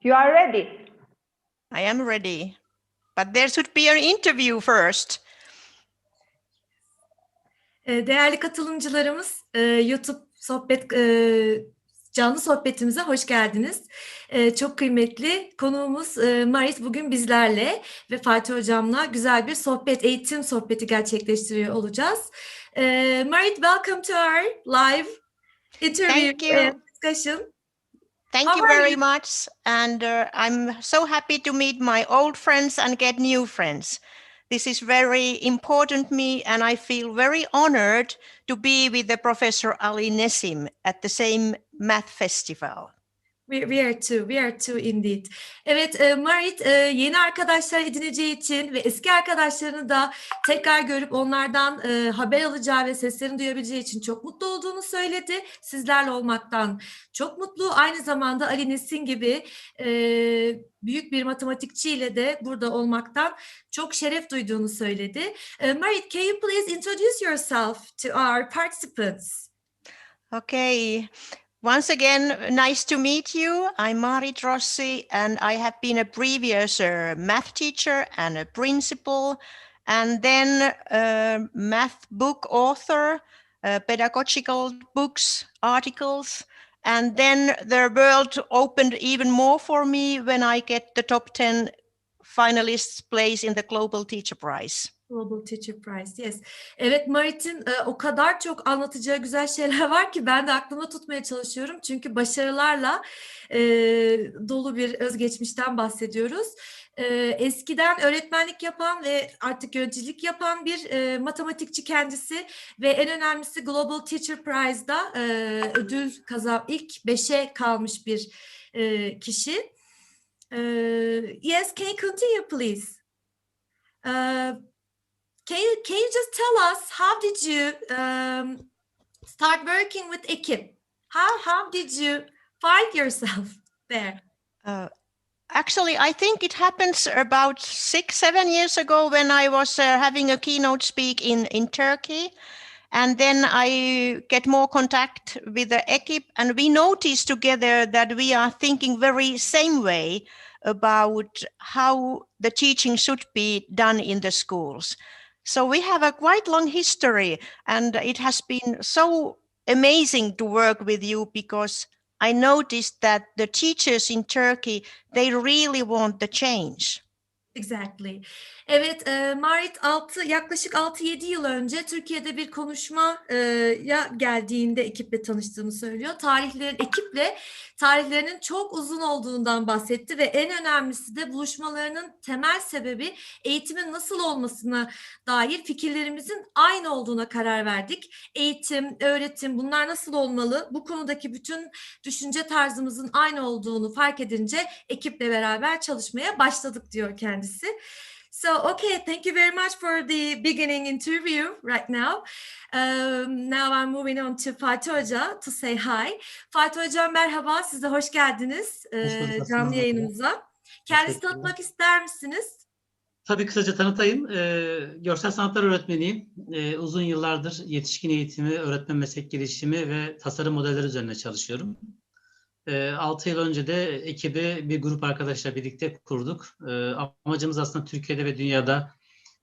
You are ready. I am ready. But there should be an interview first. Değerli katılımcılarımız, YouTube canlı sohbetimize hoş geldiniz. Çok kıymetli konuğumuz Marit bugün bizlerle ve Fatih Hocam'la güzel bir eğitim sohbeti gerçekleştiriyor olacağız. Marit, welcome to our live interview and discussion. Thank you very much, and I'm so happy to meet my old friends and get new friends. This is very important to me, and I feel very honored to be with the Professor Ali Nesim at the same math festival. We are too indeed. Evet, Marit yeni arkadaşlar edineceği için ve eski arkadaşlarını da tekrar görüp onlardan haber alacağı ve seslerini duyabileceği için çok mutlu olduğunu söyledi. Sizlerle olmaktan çok mutlu. Aynı zamanda Ali Nesin gibi büyük bir matematikçiyle de burada olmaktan çok şeref duyduğunu söyledi. Marit, can you please introduce yourself to our participants? Okay. Once again, nice to meet you. I'm Marit Rossi, and I have been a previous math teacher and a principal, and then a math book author, pedagogical books, articles, and then the world opened even more for me when I get the top 10 finalists place in the Global Teacher Prize. Global Teacher Prize, yes. Evet, Marit'in o kadar çok anlatacağı güzel şeyler var ki ben de aklımda tutmaya çalışıyorum. Çünkü başarılarla dolu bir özgeçmişten bahsediyoruz. Eskiden öğretmenlik yapan ve artık yöneticilik yapan bir matematikçi kendisi ve en önemlisi Global Teacher Prize'da ödül ilk 5'e kalmış bir kişi. Yes, can you continue please? Can you just tell us how did you start working with EKİP? How did you find yourself there? Actually, I think it happens about 6-7 years ago when I was having a keynote speak in Turkey. And then I get more contact with the EKİP, and we notice together that we are thinking very same way about how the teaching should be done in the schools. So we have a quite long history, and it has been so amazing to work with you because I noticed that the teachers in Turkey, they really want the change. Exactly. Evet, Marit yaklaşık 6-7 yıl önce Türkiye'de bir konuşmaya geldiğinde ekiple tanıştığını söylüyor. Ekiple tarihlerinin çok uzun olduğundan bahsetti ve en önemlisi de buluşmalarının temel sebebi eğitimin nasıl olmasına dair fikirlerimizin aynı olduğuna karar verdik. Eğitim, öğretim bunlar nasıl olmalı? Bu konudaki bütün düşünce tarzımızın aynı olduğunu fark edince ekiple beraber çalışmaya başladık diyor kendisi. So, okay, thank you very much for the beginning interview right now. Now I'm moving on to Fatih Hoca to say hi. Fatih Hocam merhaba, siz de hoş geldiniz canlı yayınımıza. Kendinizi tanıtmak ister misiniz? Tabii kısaca tanıtayım. Görsel sanatlar öğretmeniyim. Uzun yıllardır yetişkin eğitimi, öğretmen meslek gelişimi ve tasarım modelleri üzerine çalışıyorum. 6 yıl önce de ekibi bir grup arkadaşla birlikte kurduk. Amacımız aslında Türkiye'de ve dünyada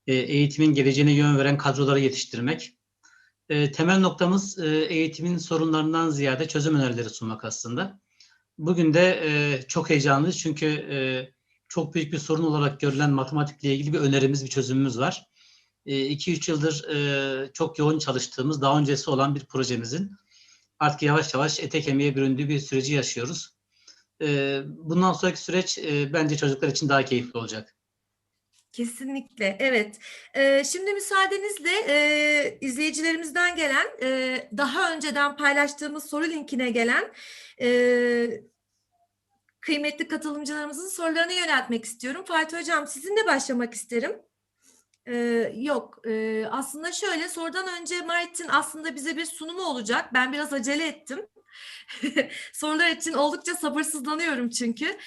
eğitimin geleceğine yön veren kadroları yetiştirmek. Temel noktamız eğitimin sorunlarından ziyade çözüm önerileri sunmak aslında. Bugün de çok heyecanlıyız çünkü çok büyük bir sorun olarak görülen matematikle ilgili bir önerimiz, bir çözümümüz var. 2-3 yıldır çok yoğun çalıştığımız, daha öncesi olan bir projemizin artık yavaş yavaş ete kemiğe büründüğü bir süreci yaşıyoruz. Bundan sonraki süreç bence çocuklar için daha keyifli olacak. Kesinlikle, evet. Şimdi müsaadenizle izleyicilerimizden gelen, daha önceden paylaştığımız soru linkine gelen kıymetli katılımcılarımızın sorularını yöneltmek istiyorum. Fatih Hocam, sizinle başlamak isterim. Aslında şöyle, sorudan önce Marit'in aslında bize bir sunumu olacak. Ben biraz acele ettim. Sorular için oldukça sabırsızlanıyorum çünkü.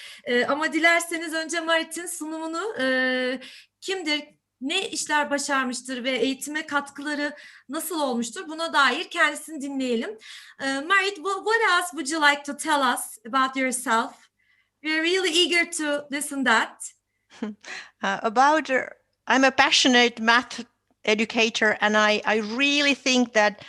Ama dilerseniz önce Marit'in sunumunu kimdir, ne işler başarmıştır ve eğitime katkıları nasıl olmuştur buna dair kendisini dinleyelim. Marit, what else would you like to tell us about yourself? we're really eager to listen that. I'm a passionate math educator, and I really think that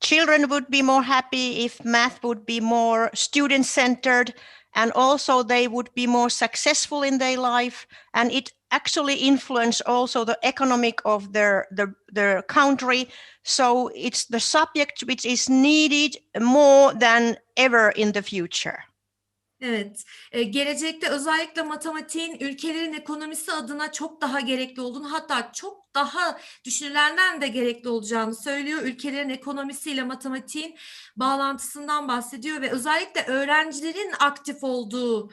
children would be more happy if math would be more student-centered, and also they would be more successful in their life, and it actually influence also the economic of their country. So it's the subject which is needed more than ever in the future. Evet, gelecekte özellikle matematiğin ülkelerin ekonomisi adına çok daha gerekli olduğunu, hatta çok daha düşünülenden de gerekli olacağını söylüyor. Ülkelerin ekonomisiyle matematiğin bağlantısından bahsediyor ve özellikle öğrencilerin aktif olduğu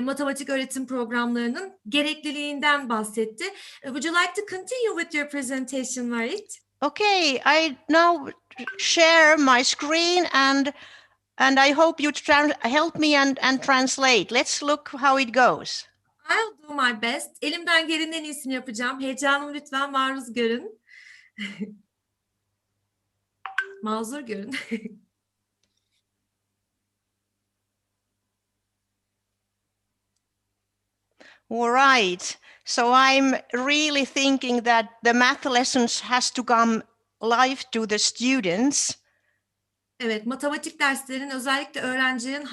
matematik öğretim programlarının gerekliliğinden bahsetti. Would you like to continue with your presentation, Marit? Okay, I now share my screen and I hope you help me and translate. Let's look how it goes. I'll do my best. Elimden gelenin en iyisini yapacağım. Heyecanımı lütfen maruz görün. Mazur görün. All right. So I'm really thinking that the math lessons has to come live to the students. Evet, matematik derslerinin özellikle öğrencilerin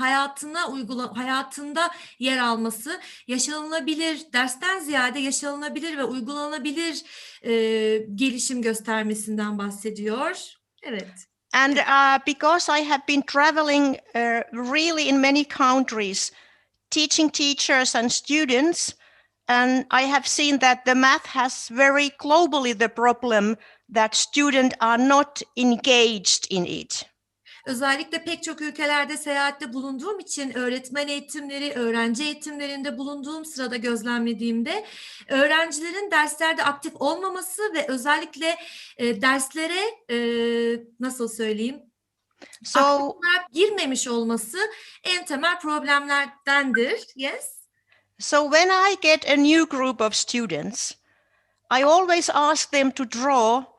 hayatında yer alması, yaşanılabilir, dersten ziyade yaşanılabilir ve uygulanabilir gelişim göstermesinden bahsediyor. Evet. And because I have been traveling really in many countries, teaching teachers and students, and I have seen that the math has very globally the problem that students are not engaged in it. Özellikle pek çok ülkelerde seyahatte bulunduğum için öğretmen eğitimleri, öğrenci eğitimlerinde bulunduğum sırada gözlemlediğimde öğrencilerin derslerde aktif olmaması ve özellikle derslere nasıl söyleyeyim? So aktif olarak girmemiş olması en temel problemlerdendir. Yes. So when I get a new group of students, I always ask them to draw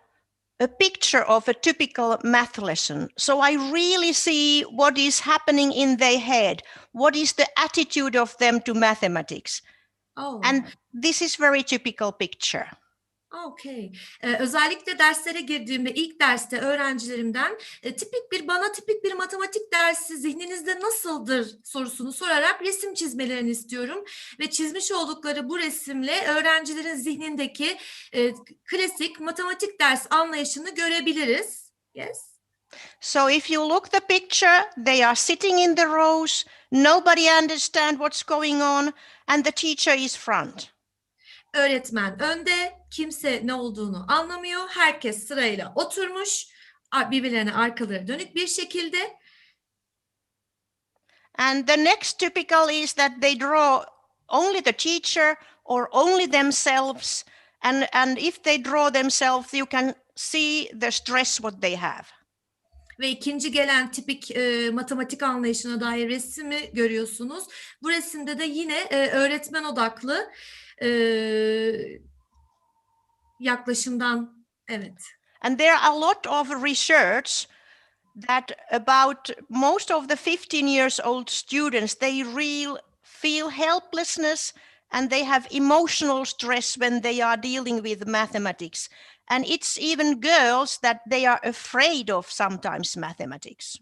a picture of a typical math lesson. So I really see what is happening in their head. What is the attitude of them to mathematics? Oh. And this is very typical picture. Okay. Özellikle derslere girdiğimde ilk derste öğrencilerimden bana tipik bir matematik dersi zihninizde nasıldır sorusunu sorarak resim çizmelerini istiyorum ve çizmiş oldukları bu resimle öğrencilerin zihnindeki klasik matematik ders anlayışını görebiliriz. Yes. So if you look the picture, they are sitting in the rows, nobody understands what's going on, and the teacher is front. Öğretmen önde, kimse ne olduğunu anlamıyor. Herkes sırayla oturmuş, birbirlerine arkaları dönük bir şekilde. And the next typical is that they draw only the teacher or only themselves. And if they draw themselves, you can see the stress what they have. Ve ikinci gelen tipik matematik anlayışına dair resmi görüyorsunuz. Bu resimde de yine öğretmen odaklı yaklaşımdan, evet. And there are a lot of research that about most of the 15 years old students, they feel helplessness and they have emotional stress when they are dealing with mathematics. And it's even girls that they are afraid of sometimes mathematics.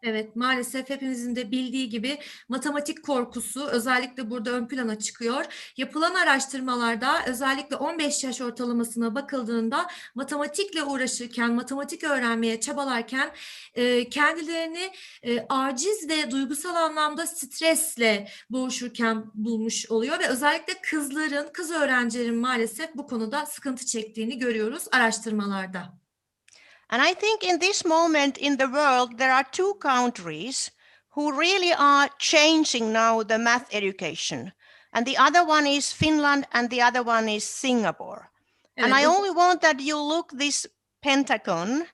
Evet, maalesef hepimizin de bildiği gibi matematik korkusu özellikle burada ön plana çıkıyor. Yapılan araştırmalarda özellikle 15 yaş ortalamasına bakıldığında matematikle uğraşırken, matematik öğrenmeye çabalarken kendilerini aciz ve duygusal anlamda stresle boğuşurken bulmuş oluyor ve özellikle kız öğrencilerin maalesef bu konuda sıkıntı çektiğini görüyoruz araştırmalarda. And I think in this moment in the world, there are two countries who really are changing now the math education. And the other one is Finland and the other one is Singapore. Evet, and I only want that you look this Pentagon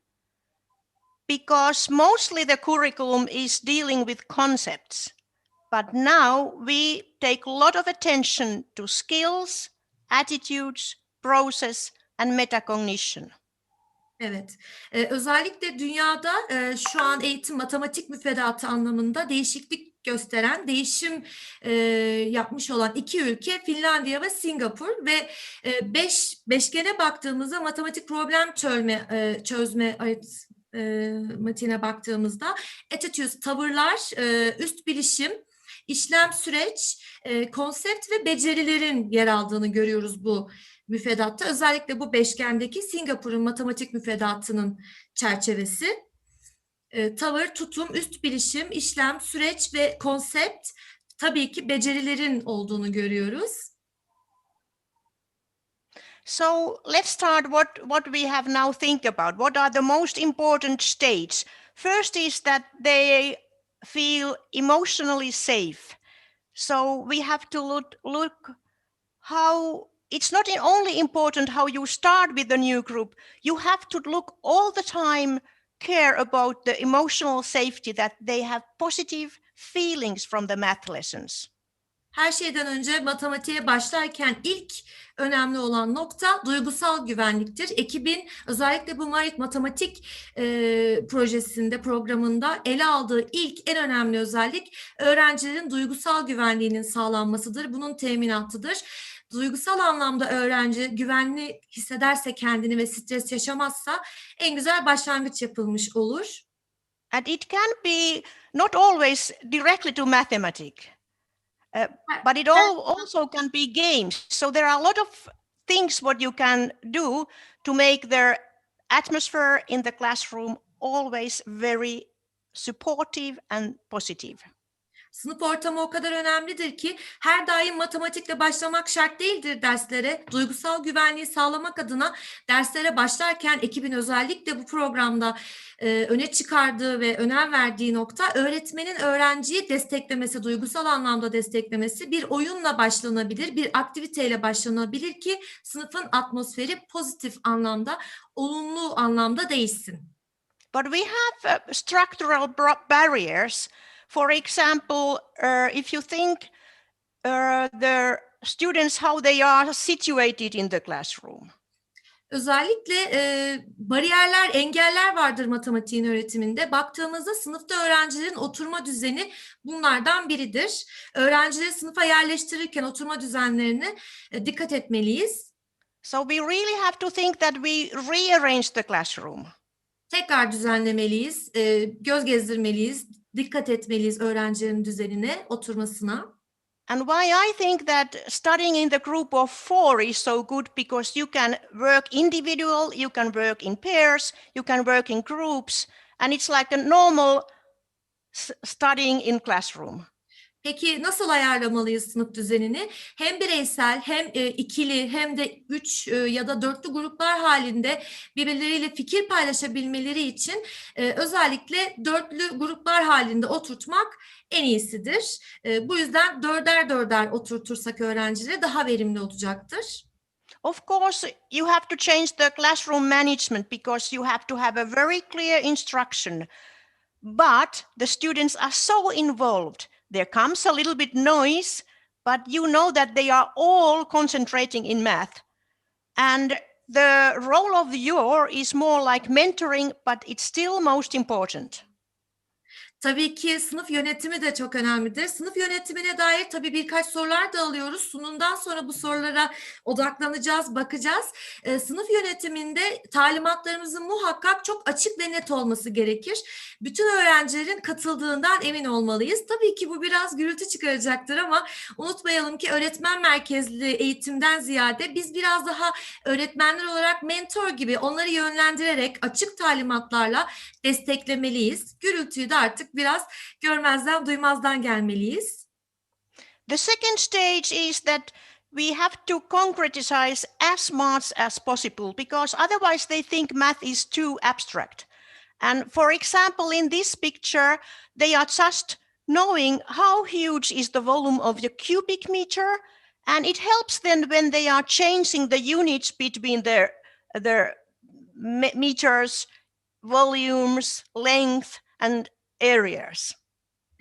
because mostly the curriculum is dealing with concepts. But now we take a lot of attention to skills, attitudes, process and metacognition. Evet, özellikle dünyada şu an eğitim matematik müfredatı anlamında değişiklik gösteren, değişim yapmış olan iki ülke Finlandiya ve Singapur ve beşgene baktığımızda matematik problem çözme matematiğine baktığımızda attitudes, tavırlar, üst bilişim, işlem, süreç, konsept ve becerilerin yer aldığını görüyoruz bu müfredatta. Özellikle bu beşgendeki Singapur'un matematik müfredatının çerçevesi. Tavır, tutum, üst bilişim, işlem, süreç ve konsept, tabii ki becerilerin olduğunu görüyoruz. So let's start what we have now think about. What are the most important states? First is that they feel emotionally safe. So we have to look how it's not only important how you start with the new group. You have to look all the time, care about the emotional safety, that they have positive feelings from the math lessons. Her şeyden önce matematiğe başlarken ilk önemli olan nokta duygusal güvenliktir. Ekibin özellikle bu Marit Matematik programında ele aldığı ilk en önemli özellik öğrencilerin duygusal güvenliğinin sağlanmasıdır. Bunun teminatıdır. Duygusal anlamda öğrenci güvenli hissederse kendini ve stres yaşamazsa en güzel başlangıç yapılmış olur. And it can be not always directly to mathematics. But it also can be games. So there are a lot of things what you can do to make their atmosphere in the classroom always very supportive and positive. Sınıf ortamı o kadar önemlidir ki her daim matematikle başlamak şart değildir derslere. Duygusal güvenliği sağlamak adına derslere başlarken ekibin özellikle bu programda öne çıkardığı ve önem verdiği nokta öğretmenin öğrenciyi desteklemesi, duygusal anlamda desteklemesi. Bir oyunla başlanabilir, bir aktiviteyle başlanabilir ki sınıfın atmosferi pozitif anlamda, olumlu anlamda değişsin. But we have structural barriers. For example, if you think the students how they are situated in the classroom. Özellikle bariyerler, engeller vardır matematiğin öğretiminde. Baktığımızda sınıfta öğrencilerin oturma düzeni bunlardan biridir. Öğrencileri sınıfa yerleştirirken oturma düzenlerine dikkat etmeliyiz. So we really have to think that we rearrange the classroom. Tekrar düzenlemeliyiz, göz gezdirmeliyiz, dikkat etmeliyiz öğrencilerin düzenine, oturmasına. And why I think that studying in the group of 4 is so good, because you can work individual, you can work in pairs, you can work in groups, and it's like a normal studying in classroom. Peki nasıl ayarlamalıyız sınıf düzenini? Hem bireysel, hem ikili, hem de 3 ya da 4'lü gruplar halinde birbirleriyle fikir paylaşabilmeleri için özellikle 4'lü gruplar halinde oturtmak en iyisidir. Bu yüzden 4'er oturtursak öğrencileri daha verimli olacaktır. Of course, you have to change the classroom management, because you have to have a very clear instruction. But the students are so involved. There comes a little bit noise, but you know that they are all concentrating in math. And the role of your is more like mentoring, but it's still most important. Tabii ki sınıf yönetimi de çok önemlidir. Sınıf yönetimine dair tabii birkaç sorular da alıyoruz. Sunumdan sonra bu sorulara odaklanacağız, bakacağız. Sınıf yönetiminde talimatlarımızın muhakkak çok açık ve net olması gerekir. Bütün öğrencilerin katıldığından emin olmalıyız. Tabii ki bu biraz gürültü çıkaracaktır ama unutmayalım ki öğretmen merkezli eğitimden ziyade biz biraz daha öğretmenler olarak mentor gibi onları yönlendirerek açık talimatlarla desteklemeliyiz. Gürültüyü de artık biraz görmezden duymazdan gelmeliyiz. The second stage is that we have to concretize as much as possible, because otherwise they think math is too abstract. And for example, in this picture, they are just knowing how huge is the volume of the cubic meter, and it helps them when they are changing the units between their meters, volumes, length, and areas.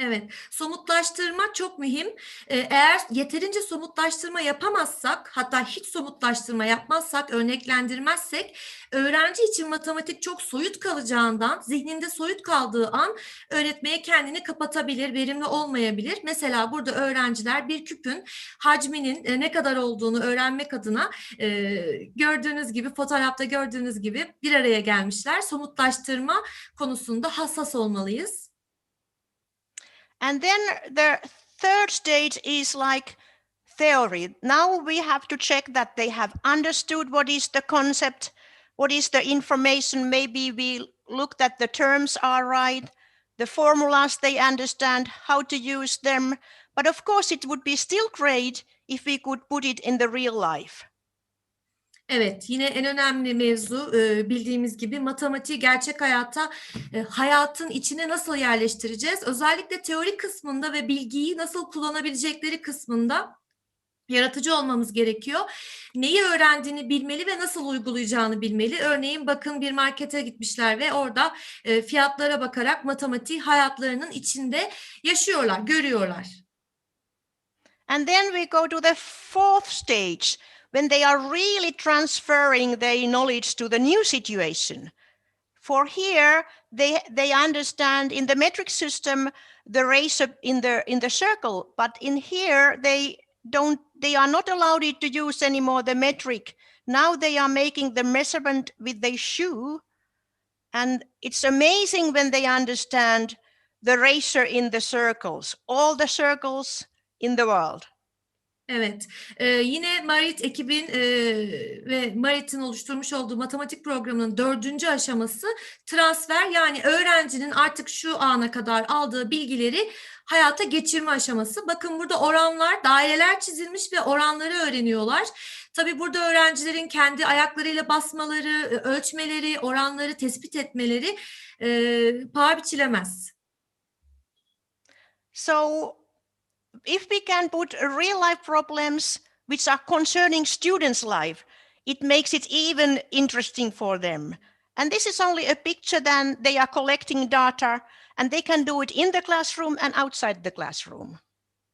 Evet, somutlaştırma çok mühim. Eğer yeterince somutlaştırma yapamazsak, hatta hiç somutlaştırma yapmazsak, örneklendirmezsek, öğrenci için matematik çok soyut kalacağından, zihninde soyut kaldığı an öğretmeye kendini kapatabilir, verimli olmayabilir. Mesela burada öğrenciler bir küpün hacminin ne kadar olduğunu öğrenmek adına gördüğünüz gibi, fotoğrafta gördüğünüz gibi bir araya gelmişler. Somutlaştırma konusunda hassas olmalıyız. And then the third stage is like theory. Now we have to check that they have understood what is the concept, what is the information. Maybe we look that the terms are right, the formulas they understand, how to use them. But of course, it would be still great if we could put it in the real life. Evet, yine en önemli mevzu bildiğimiz gibi matematiği gerçek hayata, hayatın içine nasıl yerleştireceğiz? Özellikle teori kısmında ve bilgiyi nasıl kullanabilecekleri kısmında yaratıcı olmamız gerekiyor. Neyi öğrendiğini bilmeli ve nasıl uygulayacağını bilmeli. Örneğin bakın bir markete gitmişler ve orada fiyatlara bakarak matematiği hayatlarının içinde yaşıyorlar, görüyorlar. And then we go to the fourth stage, when they are really transferring their knowledge to the new situation. For here, they understand in the metric system the ratio in the circle, but in here they are not allowed to use anymore the metric. Now they are making the measurement with their shoe, and it's amazing when they understand the ratio in the circles, all the circles in the world. Evet, yine Marit ekibin ve Marit'in oluşturmuş olduğu matematik programının 4. aşaması transfer, yani öğrencinin artık şu ana kadar aldığı bilgileri hayata geçirme aşaması. Bakın burada oranlar, daireler çizilmiş ve oranları öğreniyorlar. Tabii burada öğrencilerin kendi ayaklarıyla basmaları, ölçmeleri, oranları tespit etmeleri paha biçilemez. So if we can put real life problems which are concerning students' life, it makes it even interesting for them. And this is only a picture, then they are collecting data and they can do it in the classroom and outside the classroom.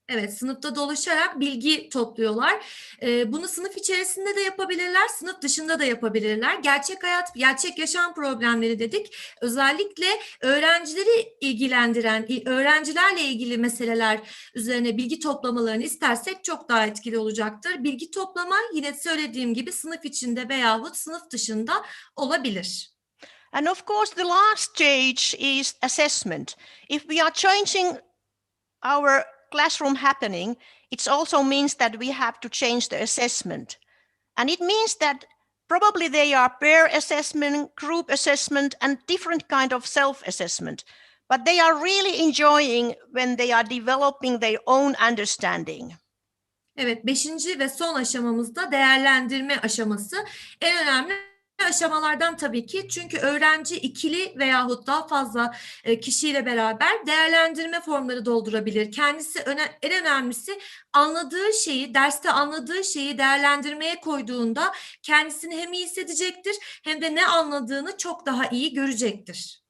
Evet, sınıfta dolaşarak bilgi topluyorlar. Bunu sınıf içerisinde de yapabilirler, sınıf dışında da yapabilirler. Gerçek hayat, gerçek yaşam problemleri dedik. Özellikle öğrencileri ilgilendiren, öğrencilerle ilgili meseleler üzerine bilgi toplamalarını istersek çok daha etkili olacaktır. Bilgi toplama yine söylediğim gibi sınıf içinde veyahut sınıf dışında olabilir. And of course, the last stage is assessment. If we are changing our classroom happening, it also means that we have to change the assessment. And it means that probably they are peer assessment, group assessment, and different kind of self-assessment. But they are really enjoying when they are developing their own understanding. Evet, 5. ve son aşamamızda değerlendirme aşaması. En önemli aşamalardan tabii ki, çünkü öğrenci ikili veyahut daha fazla kişiyle beraber değerlendirme formları doldurabilir. Kendisi en önemlisi anladığı şeyi, derste anladığı şeyi değerlendirmeye koyduğunda kendisini hem iyi hissedecektir hem de ne anladığını çok daha iyi görecektir.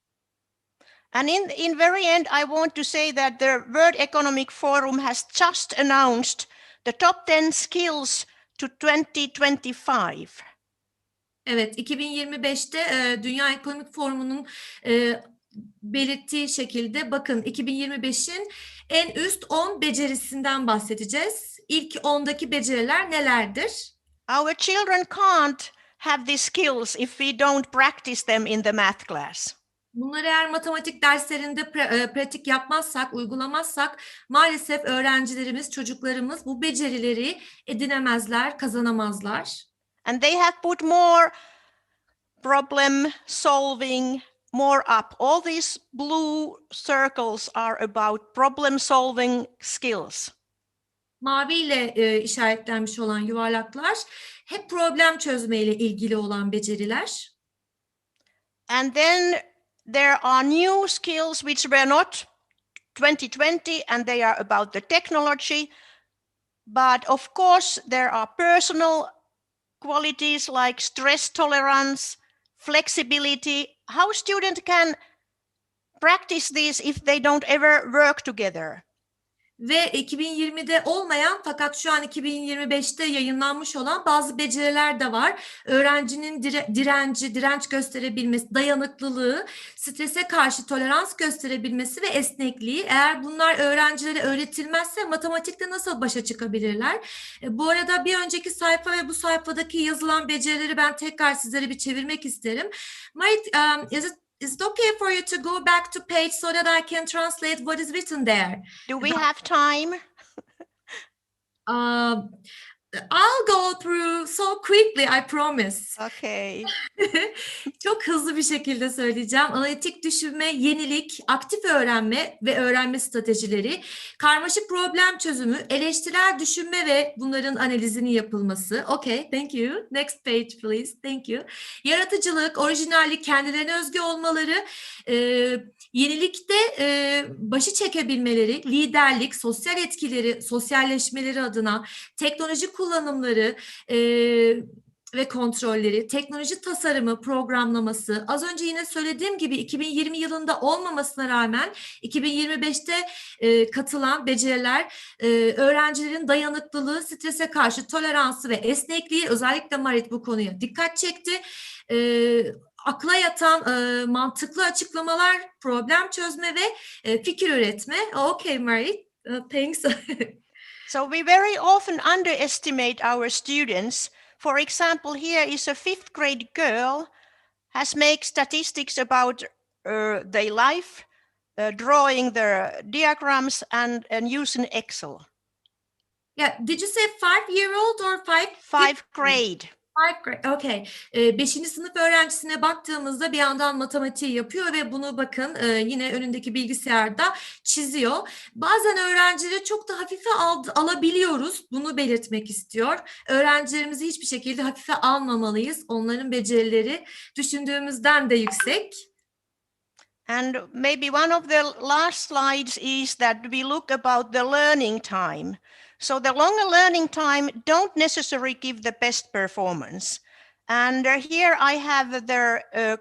And in very end, I want to say that the World Economic Forum has just announced the top 10 skills to 2025. Evet, 2025'te Dünya Ekonomik Forumu'nun belirttiği şekilde bakın 2025'in en üst 10 becerisinden bahsedeceğiz. İlk 10'daki beceriler nelerdir? Our children can't have these skills if we don't practice them in the math class. Bunları eğer matematik derslerinde pratik yapmazsak, uygulamazsak maalesef öğrencilerimiz, çocuklarımız bu becerileri edinemezler, kazanamazlar. And they have put more problem solving, more up. All these blue circles are about problem solving skills. Maviyle işaretlenmiş olan yuvarlaklar hep problem çözmeyle ilgili olan beceriler. And then there are new skills which were not 2020, and they are about the technology. But of course, there are personal qualities like stress tolerance, flexibility, how student can practice this if they don't ever work together. Ve 2020'de olmayan fakat şu an 2025'te yayınlanmış olan bazı beceriler de var. Öğrencinin direnç gösterebilmesi, dayanıklılığı, strese karşı tolerans gösterebilmesi ve esnekliği. Eğer bunlar öğrencilere öğretilmezse matematikte nasıl başa çıkabilirler? Bu arada bir önceki sayfa ve bu sayfadaki yazılan becerileri ben tekrar sizlere bir çevirmek isterim. Marit, is it okay for you to go back to page so that I can translate what is written there? Do we have time? I'll go through so quickly, I promise. Okay. Çok hızlı bir şekilde söyleyeceğim. Analitik düşünme, yenilik, aktif öğrenme ve öğrenme stratejileri, karmaşık problem çözümü, eleştirel düşünme ve bunların analizinin yapılması. Okay, thank you. Next page please. Thank you. Yaratıcılık, orijinallik, kendilerine özgü olmaları, yenilikte başı çekebilmeleri, liderlik, sosyal etkileri, sosyalleşmeleri adına, teknoloji kullanımları ve kontrolleri, teknoloji tasarımı, programlaması, az önce yine söylediğim gibi 2020 yılında olmamasına rağmen 2025'te katılan beceriler, öğrencilerin dayanıklılığı, strese karşı toleransı ve esnekliği, özellikle Marit bu konuya dikkat çekti. Akla yatan mantıklı açıklamalar, problem çözme ve fikir üretme. Okay, Marit, thanks. So we very often underestimate our students. For example, here is a 5th grade girl has made statistics about their life, drawing their diagrams and using Excel. Yeah, did you say 5-year-old or 5th grade? 5th grade, okay. 5. sınıf öğrencisine baktığımızda bir yandan matematiği yapıyor ve bunu bakın yine önündeki bilgisayarda çiziyor. Bazen öğrencileri çok da hafife alabiliyoruz. Bunu belirtmek istiyor. Öğrencilerimizi hiçbir şekilde hafife almamalıyız. Onların becerileri düşündüğümüzden de yüksek. And maybe one of the last slides is that we look about the learning time. So the longer learning time don't necessarily give the best performance. And here I have the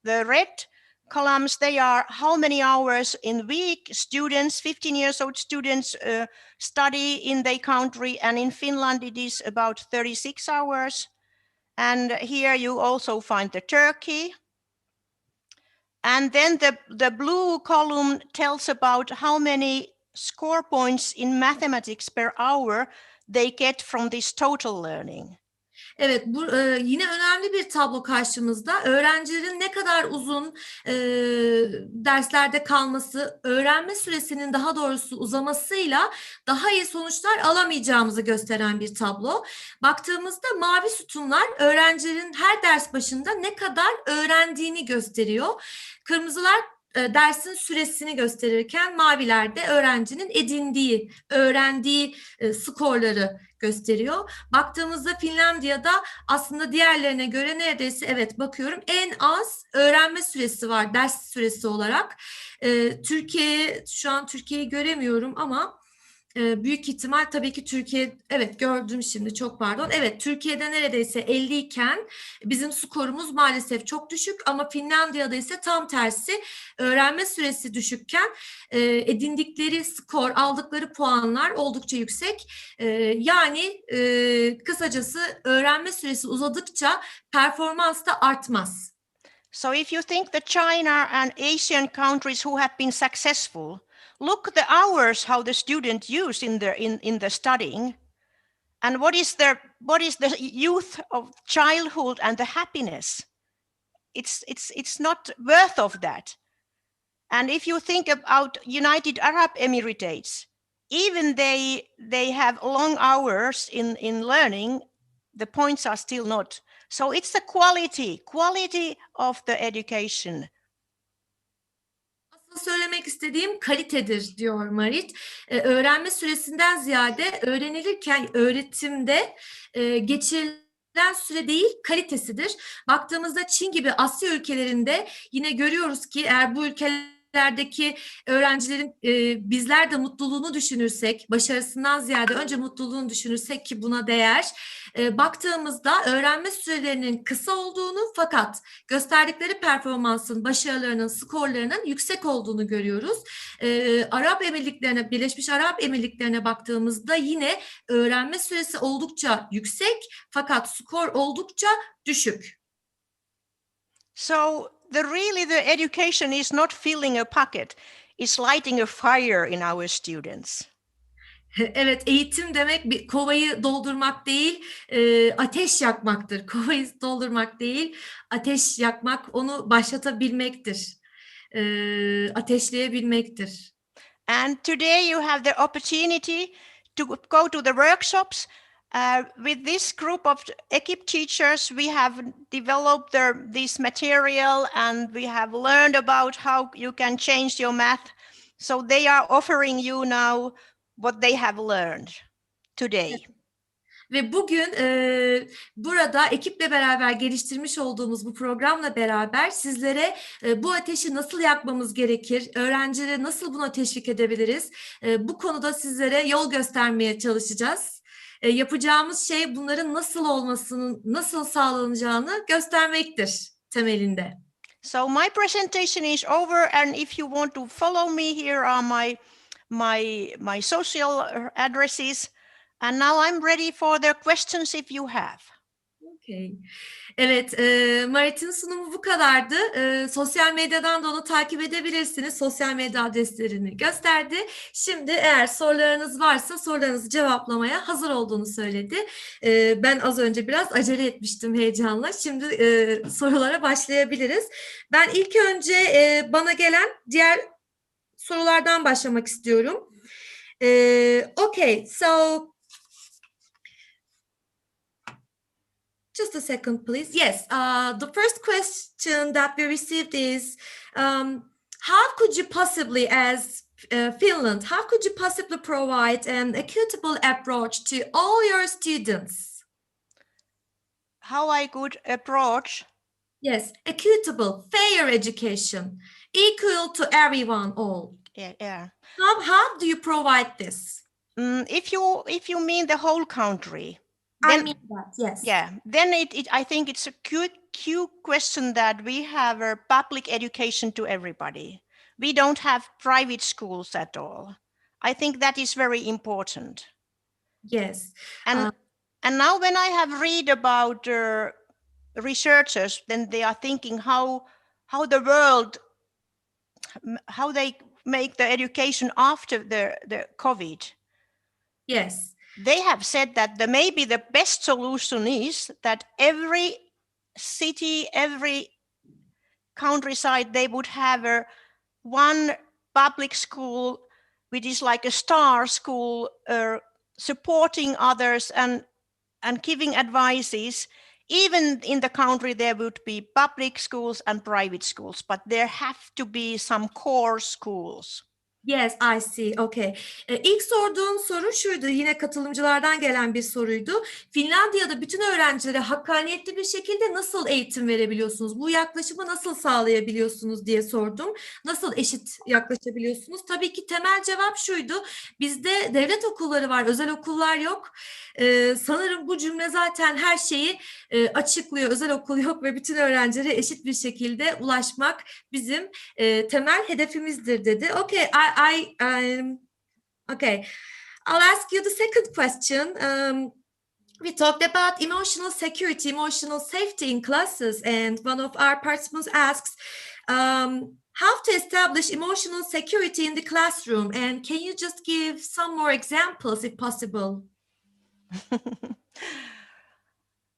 red columns. They are how many hours in week students, 15 years old students study in their country, and in Finland it is about 36 hours. And here you also find the Turkey. And then the blue column tells about how many score points in mathematics per hour they get from this total learning. Evet, bu yine önemli bir tablo karşımızda. Öğrencilerin ne kadar uzun derslerde kalması, öğrenme süresinin daha doğrusu uzamasıyla daha iyi sonuçlar alamayacağımızı gösteren bir tablo. Baktığımızda mavi sütunlar öğrencilerin her ders başında ne kadar öğrendiğini gösteriyor. Kırmızılar dersin süresini gösterirken mavilerde öğrencinin edindiği, öğrendiği skorları gösteriyor. Baktığımızda Finlandiya'da aslında diğerlerine göre neredeyse evet bakıyorum en az öğrenme süresi var ders süresi olarak. Şu an Türkiye'yi göremiyorum ama büyük ihtimal tabii ki Türkiye, evet gördüm şimdi çok pardon. Evet Türkiye'de neredeyse 50 iken bizim skorumuz maalesef çok düşük ama Finlandiya'da ise tam tersi öğrenme süresi düşükken edindikleri skor, aldıkları puanlar oldukça yüksek. Yani kısacası öğrenme süresi uzadıkça performans da artmaz. So if you think the China and Asian countries who have been successful, look the hours how the student use in the studying, and what is the youth of childhood and the happiness. It's not worth of that. And if you think about United Arab Emirates, even they have long hours in learning, the points are still not. So it's the quality of the education. Söylemek istediğim kalitedir diyor Marit. Öğrenme süresinden ziyade öğrenilirken öğretimde geçirilen süre değil kalitesidir. Baktığımızda Çin gibi Asya ülkelerinde yine görüyoruz ki eğer bu ülkeler ülkelerdeki öğrencilerin bizler de mutluluğunu düşünürsek, başarısından ziyade önce mutluluğunu düşünürsek ki buna değer, baktığımızda öğrenme sürelerinin kısa olduğunu fakat gösterdikleri performansın, başarılarının, skorlarının yüksek olduğunu görüyoruz. Arap Emirlikleri'ne, Birleşmiş Arap Emirlikleri'ne baktığımızda yine öğrenme süresi oldukça yüksek fakat skor oldukça düşük. So the education is not filling a pocket, it's lighting a fire in our students. Evet, eğitim demek bir kovayı doldurmak değil, ateş yakmaktır. Kovayı doldurmak değil, ateş yakmak, onu başlatabilmektir. Ateşleyebilmektir. And today you have the opportunity to go to the workshops. With this group of EKİP teachers, we have developed this material and we have learned about how you can change your math. So they are offering you now what they have learned today. Ve bugün burada ekiple beraber geliştirmiş olduğumuz bu programla beraber sizlere bu ateşi nasıl yakmamız gerekir, öğrencileri nasıl buna teşvik edebiliriz, bu konuda sizlere yol göstermeye çalışacağız. Yapacağımız şey bunların nasıl olmasının, nasıl sağlanacağını göstermektir temelinde. So my presentation is over, and if you want to follow me, here are my social addresses. And now I'm ready for the questions if you have. Okay. Evet, Marit'in sunumu bu kadardı. Sosyal medyadan da onu takip edebilirsiniz. Sosyal medya adreslerini gösterdi. Şimdi eğer sorularınız varsa sorularınızı cevaplamaya hazır olduğunu söyledi. Ben az önce biraz acele etmiştim heyecanla. Şimdi sorulara başlayabiliriz. Ben ilk önce bana gelen diğer sorulardan başlamak istiyorum. Okay, so just a second, please. Yes, the first question that we received is, how could you possibly, as Finland, how could you possibly provide an equitable approach to all your students? How I could approach? Yes, equitable, fair education, equal to everyone, all. Yeah. How do you provide this? If you mean the whole country, I mean that, yes. Yeah, then I think it's a cute question that we have a public education to everybody. We don't have private schools at all. I think that is very important. Yes. And now when I have read about researchers, then they are thinking how the world, how they make the education after the COVID. Yes. They have said that maybe the best solution is that every city, every countryside, they would have one public school, which is like a star school, supporting others and giving advices. Even in the country, there would be public schools and private schools, but there have to be some core schools. Yes, I see. Okay. İlk sorduğum soru şuydu. Yine katılımcılardan gelen bir soruydu. Finlandiya'da bütün öğrencilere hakkaniyetli bir şekilde nasıl eğitim verebiliyorsunuz? Bu yaklaşımı nasıl sağlayabiliyorsunuz diye sordum. Nasıl eşit yaklaşabiliyorsunuz? Tabii ki temel cevap şuydu. Bizde devlet okulları var, özel okullar yok. Sanırım bu cümle zaten her şeyi açıklıyor. Özel okul yok ve bütün öğrencilere eşit bir şekilde ulaşmak bizim temel hedefimizdir dedi. Okay, okay. I'll ask you the second question. We talked about emotional security, emotional safety in classes, and one of our participants asks, how to establish emotional security in the classroom, and can you just give some more examples if possible?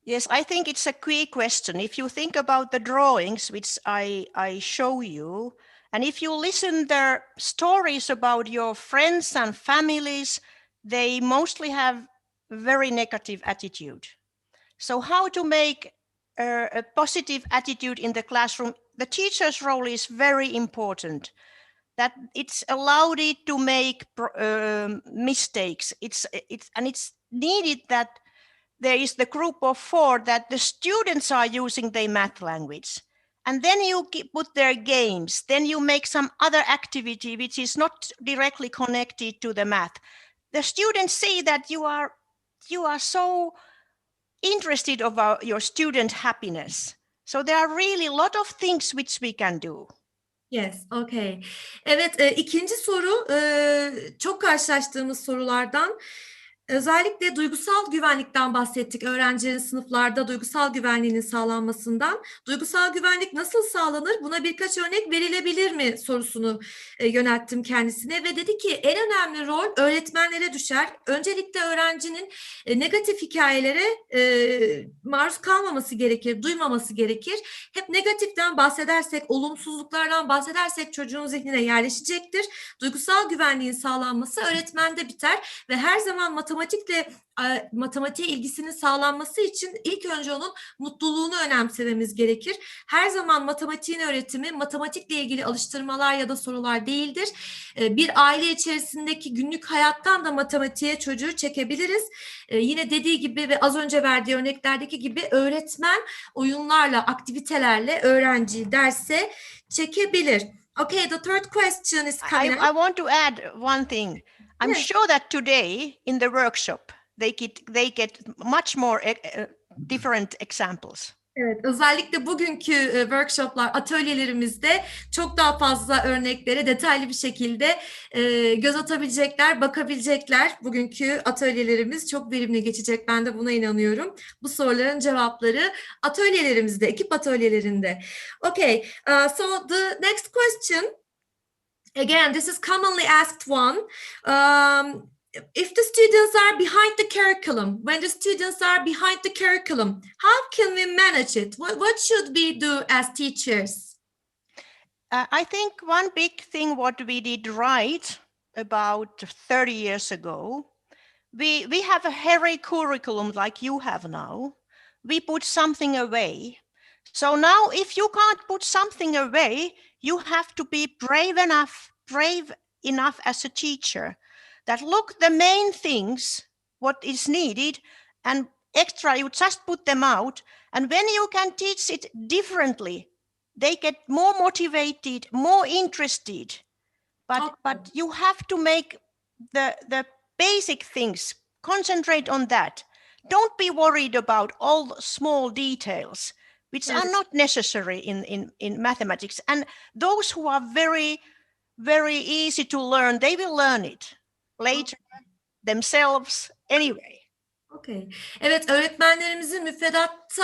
Yes, I think it's a key question. If you think about the drawings which I show you, and if you listen their stories about your friends and families, they mostly have very negative attitude. So how to make a positive attitude in the classroom? The teacher's role is very important. That it's allowed it to make mistakes. It's needed that there is the group of 4 that the students are using their math language. and then you put their games, then you make some other activity which is not directly connected to the math. The students see that you are so interested about your student happiness. So there are really a lot of things which we can do. Yes, okay. Evet, ikinci soru çok karşılaştığımız sorulardan. Özellikle duygusal güvenlikten bahsettik. Öğrencilerin sınıflarda duygusal güvenliğinin sağlanmasından. Duygusal güvenlik nasıl sağlanır? Buna birkaç örnek verilebilir mi sorusunu yönelttim kendisine ve dedi ki en önemli rol öğretmenlere düşer. Öncelikle öğrencinin negatif hikayelere maruz kalmaması gerekir, duymaması gerekir. Hep negatiften bahsedersek, olumsuzluklardan bahsedersek çocuğun zihnine yerleşecektir. Duygusal güvenliğin sağlanması öğretmende biter ve her zaman matematiğe ilgisinin sağlanması için ilk önce onun mutluluğunu önemsememiz gerekir. Her zaman matematiğin öğretimi matematikle ilgili alıştırmalar ya da sorular değildir. Bir aile içerisindeki günlük hayattan da matematiğe çocuğu çekebiliriz. Yine dediği gibi ve az önce verdiği örneklerdeki gibi öğretmen oyunlarla, aktivitelerle öğrenciyi derse çekebilir. Okay, the third question is coming up. I want to add one thing. I'm Yes. sure that today in the workshop they get much more different examples. Evet, özellikle bugünkü workshoplar, atölyelerimizde çok daha fazla örneklere detaylı bir şekilde göz atabilecekler, bakabilecekler. Bugünkü atölyelerimiz çok verimli geçecek. Ben de buna inanıyorum. Bu soruların cevapları atölyelerimizde, ekip atölyelerinde. Okay, so the next question, again, this is commonly asked one. If the students are behind the curriculum, when the students are behind the curriculum, how can we manage it? What should we do as teachers? I think one big thing what we did right about 30 years ago, we have a hairy curriculum like you have now. We put something away. So now if you can't put something away, you have to be brave enough as a teacher that look the main things what is needed and extra you just put them out, and when you can teach it differently they get more motivated, more interested, but you have to make the basic things, concentrate on that. Don't be worried about all the small details which are not necessary in mathematics, and those who are very very easy to learn, they will learn it later themselves anyway. Okay. Evet, öğretmenlerimizin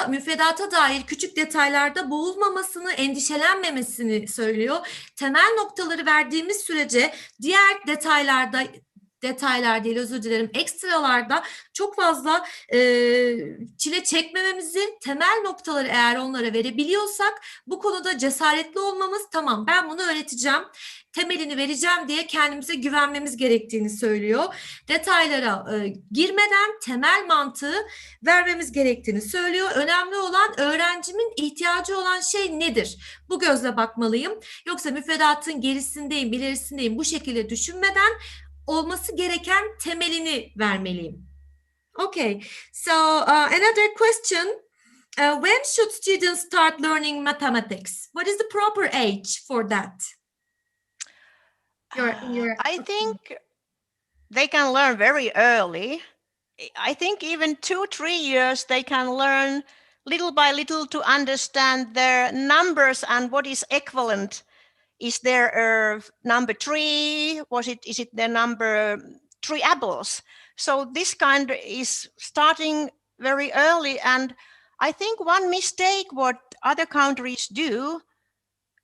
müfredata dair küçük detaylarda boğulmamasını, endişelenmemesini söylüyor. Temel noktaları verdiğimiz sürece diğer detaylar değil, özür dilerim, ekstralarda çok fazla çile çekmememizi, temel noktaları eğer onlara verebiliyorsak bu konuda cesaretli olmamız, tamam ben bunu öğreteceğim, temelini vereceğim diye kendimize güvenmemiz gerektiğini söylüyor. Detaylara girmeden temel mantığı vermemiz gerektiğini söylüyor. Önemli olan öğrencimin ihtiyacı olan şey nedir? Bu gözle bakmalıyım. Yoksa müfredatın gerisindeyim, ilerisindeyim bu şekilde düşünmeden olması gereken temelini vermeliyim. Okay, so another question. When should students start learning mathematics? What is the proper age for that? I think they can learn very early. I think even 2-3 years they can learn little by little to understand their numbers and what is equivalent. Is there number 3? Is it the number 3 apples? So this kind is starting very early, and I think one mistake what other countries do,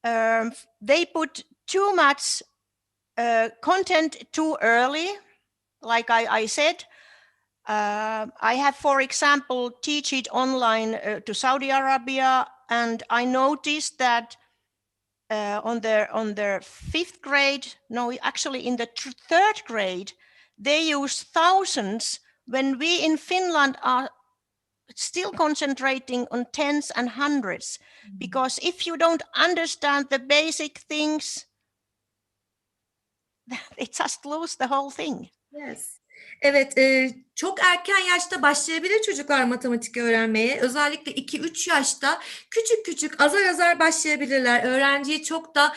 they put too much content too early. Like I said, I have, for example, teach it online to Saudi Arabia, and I noticed that on their 5th grade, no, actually in the 3rd grade, they use thousands when we in Finland are still concentrating on tens and hundreds. Because if you don't understand the basic things, they just lose the whole thing. Yes. Evet, çok erken yaşta başlayabilir çocuklar matematik öğrenmeye. Özellikle 2-3 yaşta küçük küçük azar azar başlayabilirler. Öğrenciye çok da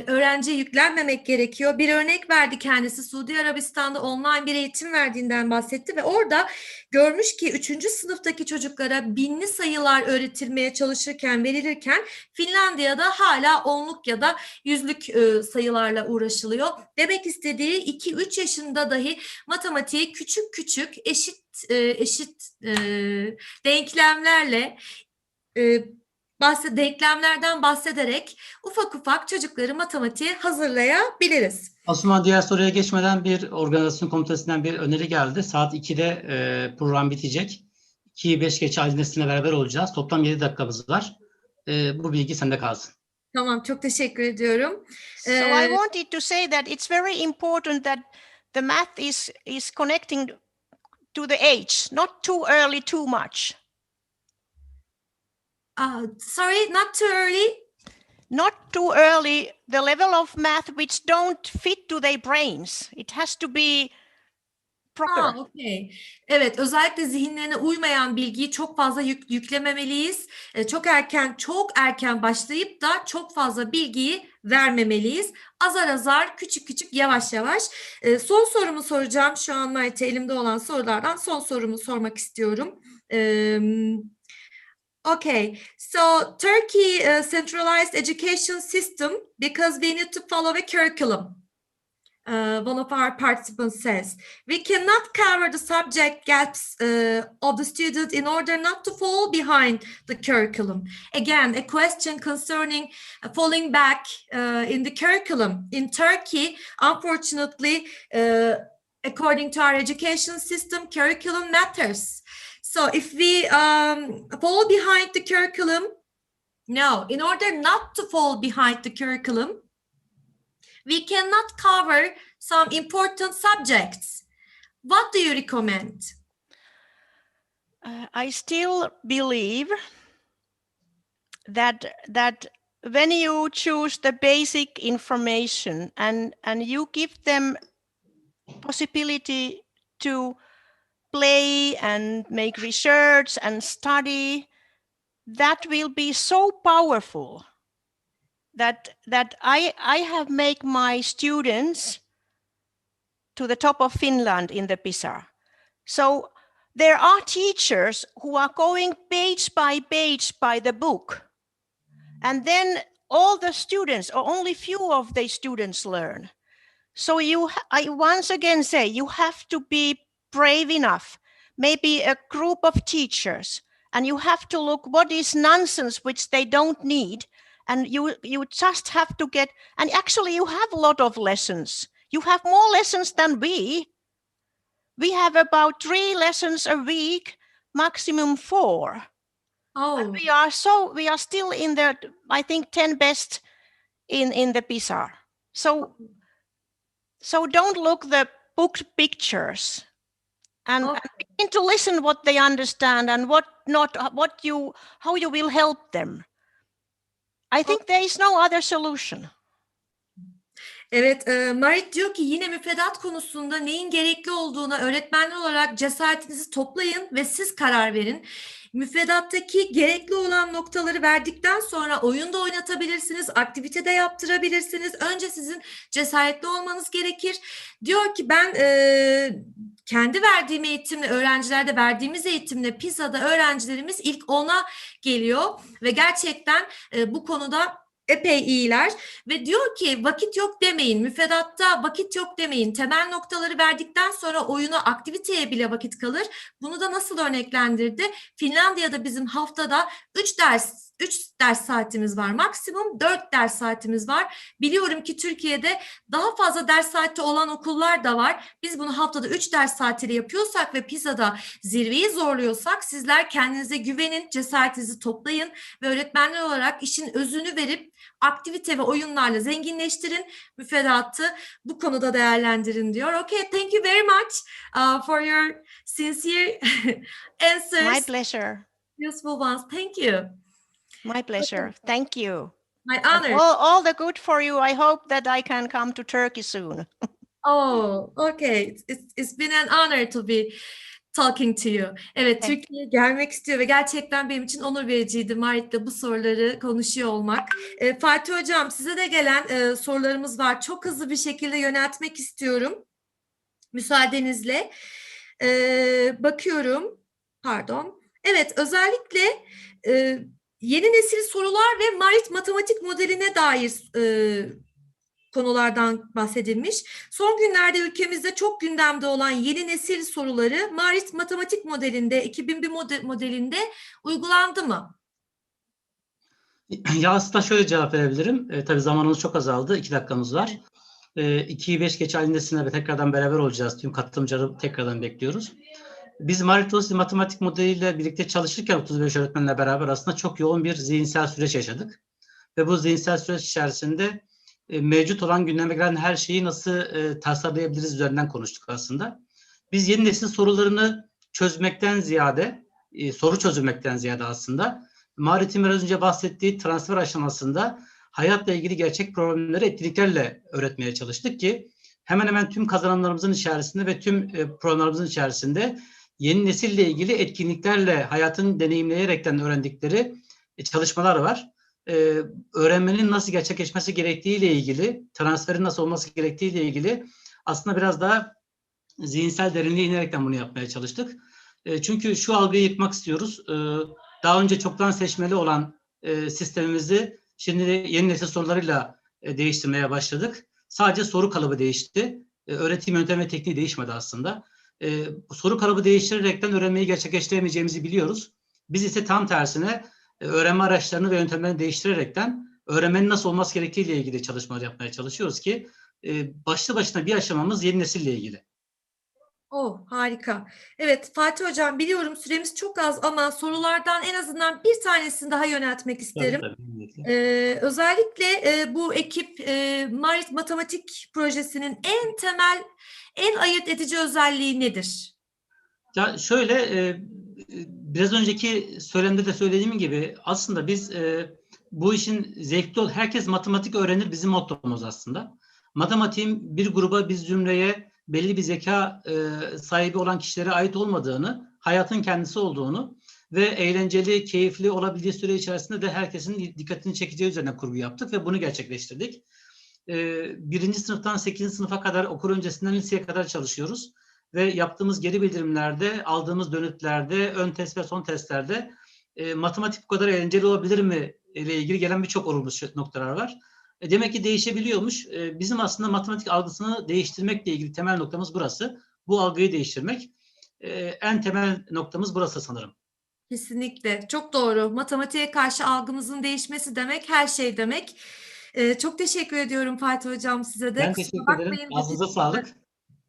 öğrenciye yüklenmemek gerekiyor. Bir örnek verdi kendisi. Suudi Arabistan'da online bir eğitim verdiğinden bahsetti ve orada görmüş ki 3. sınıftaki çocuklara binli sayılar öğretilmeye çalışırken, verilirken Finlandiya'da hala onluk ya da yüzlük sayılarla uğraşılıyor. Demek istediği 2-3 yaşında dahi matematiği küçük küçük eşit denklemlerle denklemlerden bahsederek ufak ufak çocukları matematiğe hazırlayabiliriz. Osman, diğer soruya geçmeden bir organizasyon komitesinden bir öneri geldi. Saat 2'de program bitecek. 2'yi 5 geçe Ali Nesli'ne beraber olacağız. Toplam 7 dakikamız var. Bu bilgi sende kalsın. Tamam, çok teşekkür ediyorum. So I wanted to say that it's very important that the math is connecting to the age, not too early, too much. Sorry, not too early. Not too early, the level of math which don't fit to their brains. It has to be proper. Okay. Evet, özellikle zihinlerine uymayan bilgiyi çok fazla yüklememeliyiz. Çok erken başlayıp da çok fazla bilgiyi vermemeliyiz. Azar azar, küçük küçük, yavaş yavaş. Son sorumu soracağım. Şu an Marit'e elimde olan sorulardan son sorumu sormak istiyorum. Okay, so Turkey centralized education system because we need to follow a curriculum. One of our participants says, we cannot cover the subject gaps of the student in order not to fall behind the curriculum. Again, a question concerning falling back in the curriculum. In Turkey, unfortunately, according to our education system, curriculum matters. So if we fall behind the curriculum, no, in order not to fall behind the curriculum, we cannot cover some important subjects. What do you recommend? I still believe that when you choose the basic information and you give them possibility to play and make research and study, that will be so powerful that I have made my students to the top of Finland in the PISA. So there are teachers who are going page by the book, and then all the students, or only few of the students, learn. So I once again say, you have to be brave enough, maybe a group of teachers, and you have to look what is nonsense which they don't need, and you just have to get, and actually you have a lot of lessons. You have more lessons than we. We have about 3 lessons a week, maximum 4. Oh, And we are still in the, I think, 10 best in the PISA. So don't look the book pictures, and begin to listen what they understand and what not, how you will help them. I think there is no other solution. Evet, Marit diyor ki yine müfredat konusunda neyin gerekli olduğuna öğretmenler olarak cesaretinizi toplayın ve siz karar verin. Müfredattaki gerekli olan noktaları verdikten sonra oyunda oynatabilirsiniz, aktivite de yaptırabilirsiniz. Önce sizin cesaretli olmanız gerekir. Diyor ki ben kendi verdiğim eğitimle, öğrencilerde verdiğimiz eğitimle PISA'da öğrencilerimiz ilk 10'a geliyor ve gerçekten bu konuda epey iyiler ve diyor ki vakit yok demeyin, müfredatta vakit yok demeyin, temel noktaları verdikten sonra oyuna, aktiviteye bile vakit kalır. Bunu da nasıl örneklendirdi? Finlandiya'da bizim haftada 3 ders saatimiz var, maksimum 4 ders saatimiz var. Biliyorum ki Türkiye'de daha fazla ders saati olan okullar da var. Biz bunu haftada 3 ders saatiyle yapıyorsak ve PISA'da zirveyi zorluyorsak, sizler kendinize güvenin, cesaretinizi toplayın ve öğretmenler olarak işin özünü verip aktivite ve oyunlarla zenginleştirin, müfredatı bu konuda değerlendirin diyor. Okay, thank you very much for your sincere answers. My pleasure. Useful ones. Thank you. My pleasure. Thank you. My honor. All the good for you. I hope that I can come to Turkey soon. Oh, okay. It's been an honor to be talking to you. Evet, Türkiye'ye gelmek istiyor ve gerçekten benim için onur vericiydi Marit'le bu soruları konuşuyor olmak. Fatih Hocam, size de gelen sorularımız var. Çok hızlı bir şekilde yöneltmek istiyorum. Müsaadenizle. Bakıyorum. Pardon. Evet, özellikle yeni nesil sorular ve Marit matematik modeline dair konulardan bahsedilmiş. Son günlerde ülkemizde çok gündemde olan yeni nesil soruları Marit matematik modelinde, 2001 modelinde uygulandı mı? Ya aslında şöyle cevap verebilirim. Tabii zamanımız çok azaldı. 2 dakikamız var. 2'yi 5 geç halindesine ve tekrardan beraber olacağız. Tüm katılımcıları tekrardan bekliyoruz. Biz Marit matematik modeliyle birlikte çalışırken 35 öğretmenle beraber aslında çok yoğun bir zihinsel süreç yaşadık. Ve bu zihinsel süreç içerisinde mevcut olan gündeme gelen her şeyi nasıl tasarlayabiliriz üzerinden konuştuk aslında. Biz yeni nesil sorularını çözmekten ziyade, soru çözülmekten ziyade aslında Marit'in biraz önce bahsettiği transfer aşamasında hayatla ilgili gerçek problemleri etkinliklerle öğretmeye çalıştık ki hemen hemen tüm kazanımlarımızın içerisinde ve tüm programlarımızın içerisinde yeni nesille ilgili etkinliklerle hayatını deneyimleyerekten öğrendikleri çalışmalar var. Öğrenmenin nasıl gerçekleşmesi gerektiğiyle ilgili, transferin nasıl olması gerektiğiyle ilgili aslında biraz daha zihinsel derinliğe inerekten bunu yapmaya çalıştık. Çünkü şu algıyı yıkmak istiyoruz. Daha önce çoktan seçmeli olan sistemimizi şimdi yeni nesil sorularıyla değiştirmeye başladık. Sadece soru kalıbı değişti. Öğretim yöntemi ve tekniği değişmedi aslında. Soru kalıbı değiştirerekten öğrenmeyi gerçekleştiremeyeceğimizi biliyoruz. Biz ise tam tersine öğrenme araçlarını ve yöntemlerini değiştirerekten öğrenmenin nasıl olması gerektiğiyle ilgili çalışmalar yapmaya çalışıyoruz ki başlı başına bir aşamamız yeni nesille ilgili. Oh, harika. Evet Fatih Hocam, biliyorum süremiz çok az ama sorulardan en azından bir tanesini daha yöneltmek isterim. Özellikle bu ekip Marit Matematik Projesi'nin en temel, en ayırt edici özelliği nedir? Ya şöyle, biraz önceki söylemde de söylediğim gibi aslında biz bu işin zevkli herkes matematik öğrenir bizim mottomuz aslında. Matematiğin bir gruba, bir zümreye, belli bir zeka sahibi olan kişilere ait olmadığını, hayatın kendisi olduğunu ve eğlenceli, keyifli olabildiği süre içerisinde de herkesin dikkatini çekeceği üzerine kurgu yaptık ve bunu gerçekleştirdik. 1. sınıftan 8. sınıfa kadar, okul öncesinden liseye kadar çalışıyoruz. Ve yaptığımız geri bildirimlerde, aldığımız dönütlerde, ön test ve son testlerde matematik bu kadar eğlenceli olabilir mi ile ilgili gelen birçok olumlu noktalar var. Demek ki değişebiliyormuş. Bizim aslında matematik algısını değiştirmekle ilgili temel noktamız burası. Bu algıyı değiştirmek. En temel noktamız burası sanırım. Kesinlikle. Çok doğru. Matematiğe karşı algımızın değişmesi demek her şey demek. Çok teşekkür ediyorum Fatih Hocam size de. Ben Kusura teşekkür ederim. bakmayın. Ağzınıza sağlık.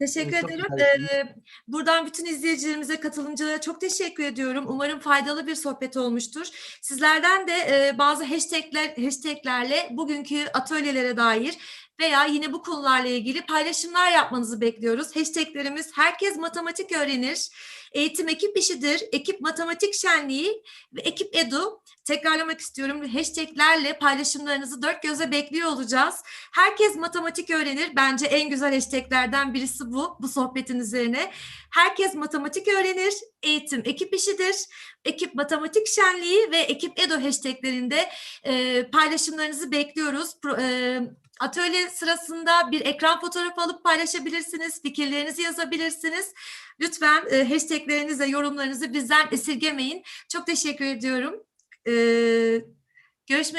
Teşekkür Çok ederim. güzel. Buradan bütün izleyicilerimize, katılımcılara çok teşekkür ediyorum. Umarım faydalı bir sohbet olmuştur. Sizlerden de bazı hashtaglerle bugünkü atölyelere dair veya yine bu konularla ilgili paylaşımlar yapmanızı bekliyoruz. Hashtaglerimiz herkes matematik öğrenir, eğitim ekip işidir, ekip matematik şenliği ve ekip edu. Tekrarlamak istiyorum. Hashtaglerle paylaşımlarınızı dört gözle bekliyor olacağız. Herkes matematik öğrenir. Bence en güzel hashtaglerden birisi bu sohbetin üzerine. Herkes matematik öğrenir. Eğitim ekip işidir. Ekip matematik şenliği ve ekip edu hashtaglerinde paylaşımlarınızı bekliyoruz. Atölye sırasında bir ekran fotoğrafı alıp paylaşabilirsiniz. Fikirlerinizi yazabilirsiniz. Lütfen hashtaglerinizi, yorumlarınızı bizden esirgemeyin. Çok teşekkür ediyorum. Görüşmek